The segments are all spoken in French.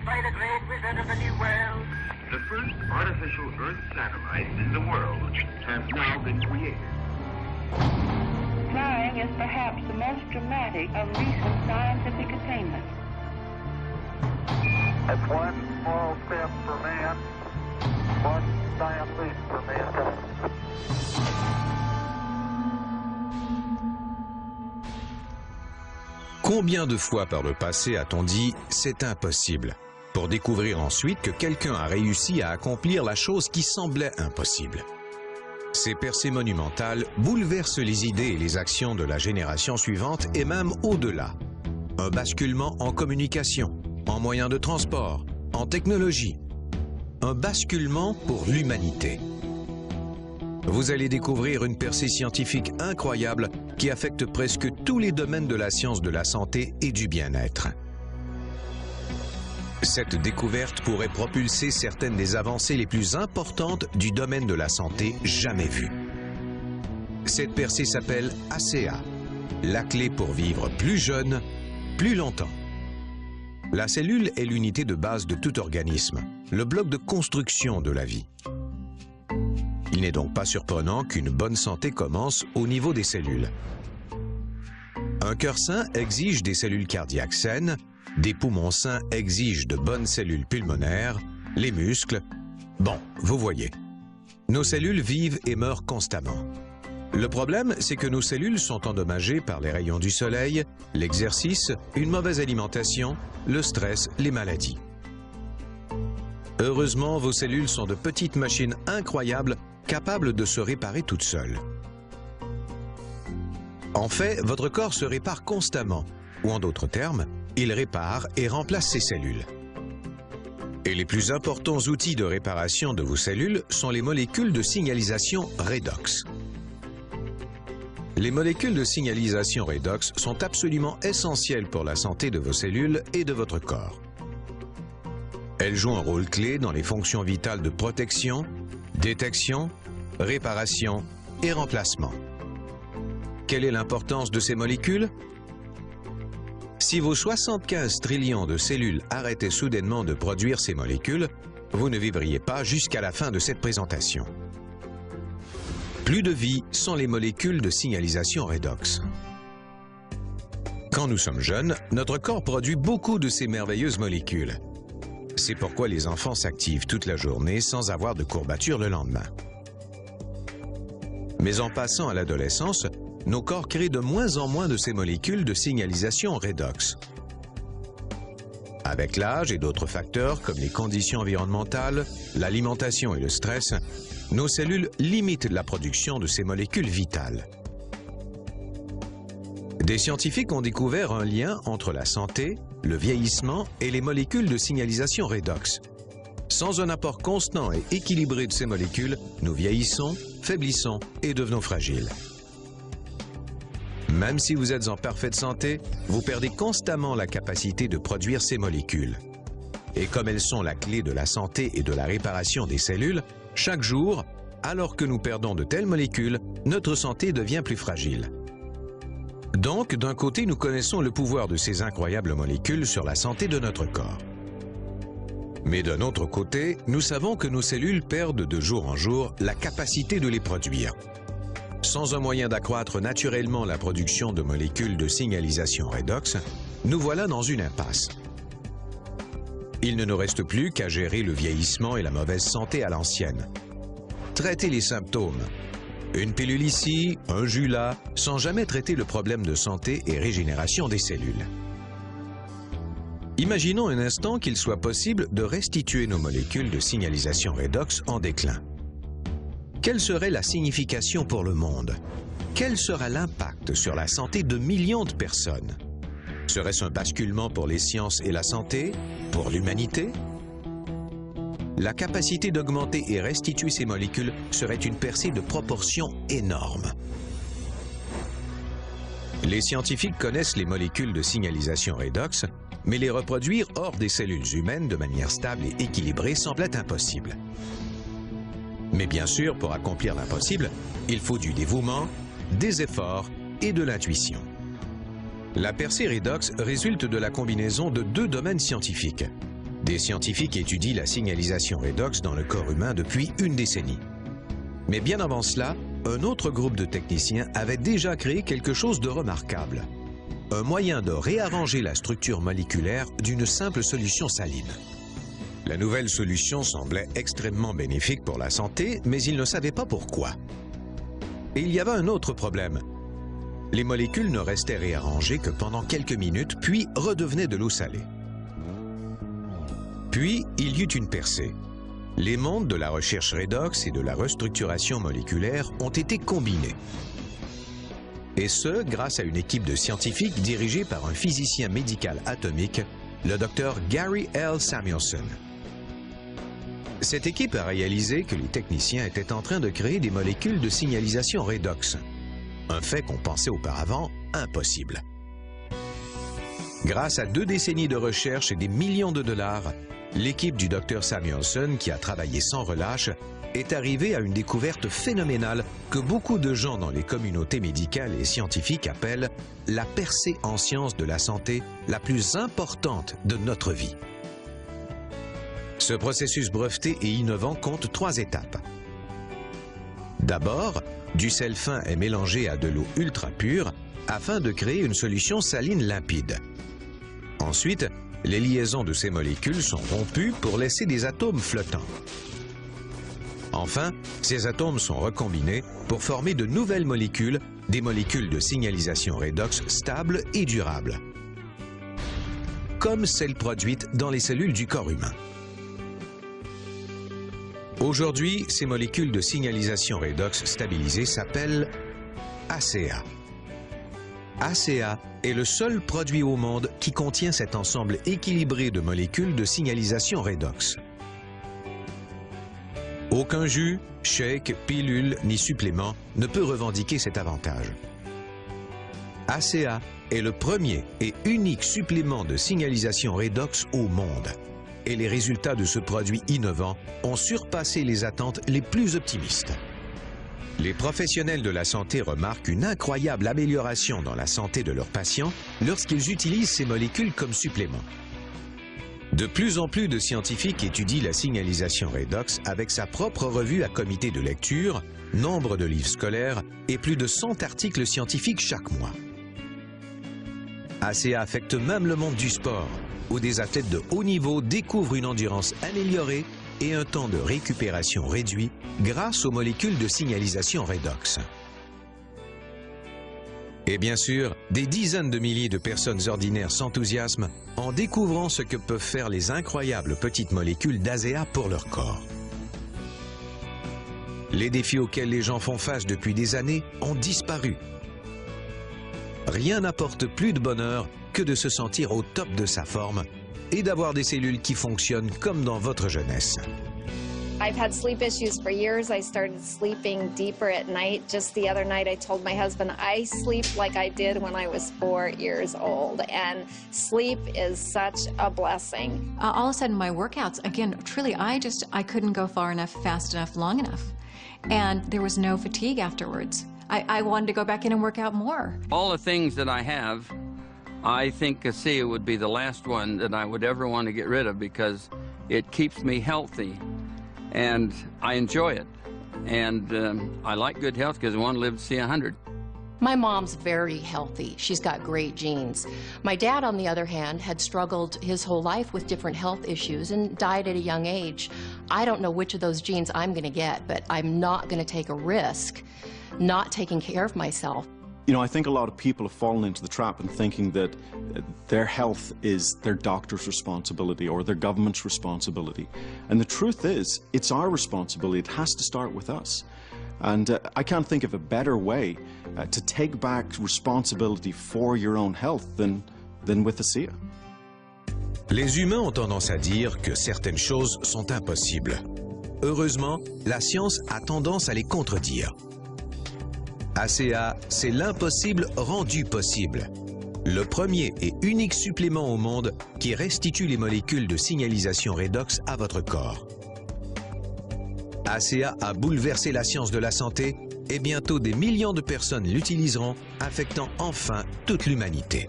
by the great wizard of the New World. The first artificial Earth satellite in the world has now been created. Flying is perhaps the most dramatic of recent scientific attainments. That's one small step for man, one giant leap for mankind. Combien de fois par le passé a-t-on dit « c'est impossible » pour découvrir ensuite que quelqu'un a réussi à accomplir la chose qui semblait impossible. Ces percées monumentales bouleversent les idées et les actions de la génération suivante et même au-delà. Un basculement en communication, en moyens de transport, en technologie. Un basculement pour l'humanité. Vous allez découvrir une percée scientifique incroyable qui affecte presque tous les domaines de la science de la santé et du bien-être. Cette découverte pourrait propulser certaines des avancées les plus importantes du domaine de la santé jamais vues. Cette percée s'appelle ACA, la clé pour vivre plus jeune, plus longtemps. La cellule est l'unité de base de tout organisme, le bloc de construction de la vie. Il n'est donc pas surprenant qu'une bonne santé commence au niveau des cellules. Un cœur sain exige des cellules cardiaques saines, des poumons sains exigent de bonnes cellules pulmonaires, les muscles. Bon, vous voyez. Nos cellules vivent et meurent constamment. Le problème, c'est que nos cellules sont endommagées par les rayons du soleil, l'exercice, une mauvaise alimentation, le stress, les maladies. Heureusement, vos cellules sont de petites machines incroyables, capables de se réparer toutes seules. En fait, votre corps se répare constamment, ou en d'autres termes, il répare et remplace ses cellules. Et les plus importants outils de réparation de vos cellules sont les molécules de signalisation redox. Les molécules de signalisation redox sont absolument essentielles pour la santé de vos cellules et de votre corps. Elles jouent un rôle clé dans les fonctions vitales de protection, détection, réparation et remplacement. Quelle est l'importance de ces molécules? Si vos 75 trillions de cellules arrêtaient soudainement de produire ces molécules, vous ne vivriez pas jusqu'à la fin de cette présentation. Plus de vie sans les molécules de signalisation redox. Quand nous sommes jeunes, notre corps produit beaucoup de ces merveilleuses molécules. C'est pourquoi les enfants s'activent toute la journée sans avoir de courbatures le lendemain. Mais en passant à l'adolescence, nos corps créent de moins en moins de ces molécules de signalisation redox. Avec l'âge et d'autres facteurs comme les conditions environnementales, l'alimentation et le stress, nos cellules limitent la production de ces molécules vitales. Des scientifiques ont découvert un lien entre la santé, le vieillissement et les molécules de signalisation redox. Sans un apport constant et équilibré de ces molécules, nous vieillissons, faiblissons et devenons fragiles. Même si vous êtes en parfaite santé, vous perdez constamment la capacité de produire ces molécules. Et comme elles sont la clé de la santé et de la réparation des cellules, chaque jour, alors que nous perdons de telles molécules, notre santé devient plus fragile. Donc, d'un côté, nous connaissons le pouvoir de ces incroyables molécules sur la santé de notre corps. Mais d'un autre côté, nous savons que nos cellules perdent de jour en jour la capacité de les produire. Sans un moyen d'accroître naturellement la production de molécules de signalisation redox, nous voilà dans une impasse. Il ne nous reste plus qu'à gérer le vieillissement et la mauvaise santé à l'ancienne. Traiter les symptômes. Une pilule ici, un jus là, sans jamais traiter le problème de santé et régénération des cellules. Imaginons un instant qu'il soit possible de restituer nos molécules de signalisation redox en déclin. Quelle serait la signification pour le monde? Quel sera l'impact sur la santé de millions de personnes? Serait-ce un basculement pour les sciences et la santé? Pour l'humanité? La capacité d'augmenter et restituer ces molécules serait une percée de proportions énormes. Les scientifiques connaissent les molécules de signalisation redox, mais les reproduire hors des cellules humaines de manière stable et équilibrée semble être impossible. Mais bien sûr, pour accomplir l'impossible, il faut du dévouement, des efforts et de l'intuition. La percée redox résulte de la combinaison de deux domaines scientifiques, Des scientifiques étudient la signalisation redox dans le corps humain depuis une décennie. Mais bien avant cela, un autre groupe de techniciens avait déjà créé quelque chose de remarquable. Un moyen de réarranger la structure moléculaire d'une simple solution saline. La nouvelle solution semblait extrêmement bénéfique pour la santé, mais ils ne savaient pas pourquoi. Et il y avait un autre problème. Les molécules ne restaient réarrangées que pendant quelques minutes, puis redevenaient de l'eau salée. Puis, il y eut une percée. Les mondes de la recherche redox et de la restructuration moléculaire ont été combinés. Et ce, grâce à une équipe de scientifiques dirigée par un physicien médical atomique, le Dr Gary L. Samuelson. Cette équipe a réalisé que les techniciens étaient en train de créer des molécules de signalisation redox, un fait qu'on pensait auparavant impossible. Grâce à 2 décennies de recherche et des millions de dollars, l'équipe du Dr Samuelson, qui a travaillé sans relâche, est arrivée à une découverte phénoménale que beaucoup de gens dans les communautés médicales et scientifiques appellent la percée en sciences de la santé la plus importante de notre vie. Ce processus breveté et innovant compte 3 étapes. D'abord, du sel fin est mélangé à de l'eau ultra pure afin de créer une solution saline limpide. Ensuite, les liaisons de ces molécules sont rompues pour laisser des atomes flottants. Enfin, ces atomes sont recombinés pour former de nouvelles molécules, des molécules de signalisation redox stables et durables, comme celles produites dans les cellules du corps humain. Aujourd'hui, ces molécules de signalisation redox stabilisées s'appellent ACA. ACA est le seul produit au monde qui contient cet ensemble équilibré de molécules de signalisation redox. Aucun jus, shake, pilule ni supplément ne peut revendiquer cet avantage. ACA est le premier et unique supplément de signalisation redox au monde. Et les résultats de ce produit innovant ont surpassé les attentes les plus optimistes. Les professionnels de la santé remarquent une incroyable amélioration dans la santé de leurs patients lorsqu'ils utilisent ces molécules comme supplément. De plus en plus de scientifiques étudient la signalisation redox avec sa propre revue à comité de lecture, nombre de livres scolaires et plus de 100 articles scientifiques chaque mois. ACA affecte même le monde du sport, où des athlètes de haut niveau découvrent une endurance améliorée et un temps de récupération réduit grâce aux molécules de signalisation redox. Et bien sûr, des dizaines de milliers de personnes ordinaires s'enthousiasment en découvrant ce que peuvent faire les incroyables petites molécules d'ACA pour leur corps. Les défis auxquels les gens font face depuis des années ont disparu. Rien n'apporte plus de bonheur que de se sentir au top de sa forme et d'avoir des cellules qui fonctionnent comme dans votre jeunesse. I've had sleep issues for years. I started sleeping deeper at night. Just the other night I told my husband I sleep like I did when I was 4 years old, and sleep is such a blessing. All of a sudden my workouts, again, truly I couldn't go far enough, fast enough, long enough. And there was no fatigue afterwards. I wanted to go back in and work out more. All the things that I have, I think ACA would be the last one that I would ever want to get rid of because it keeps me healthy and I enjoy it. And I like good health because I want to live to see 100. My mom's very healthy. She's got great genes. My dad, on the other hand, had struggled his whole life with different health issues and died at a young age. I don't know which of those genes I'm going to get, but I'm not going to take a risk not taking care of myself. You know, I think a lot of people have fallen into the trap in thinking that their health is their doctor's responsibility or their government's responsibility. And the truth is, it's our responsibility. It has to start with us. And I can't think of a better way to take back responsibility for your own health than with ACA. Les humains ont tendance à dire que certaines choses sont impossibles. Heureusement, la science a tendance à les contredire. ACA, c'est l'impossible rendu possible. Le premier et unique supplément au monde qui restitue les molécules de signalisation redox à votre corps. ACA a bouleversé la science de la santé et bientôt des millions de personnes l'utiliseront, affectant enfin toute l'humanité.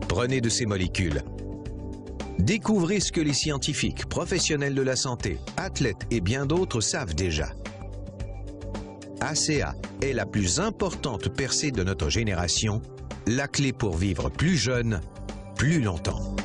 Prenez de ces molécules. Découvrez ce que les scientifiques, professionnels de la santé, athlètes et bien d'autres savent déjà. ACA est la plus importante percée de notre génération, la clé pour vivre plus jeune, plus longtemps.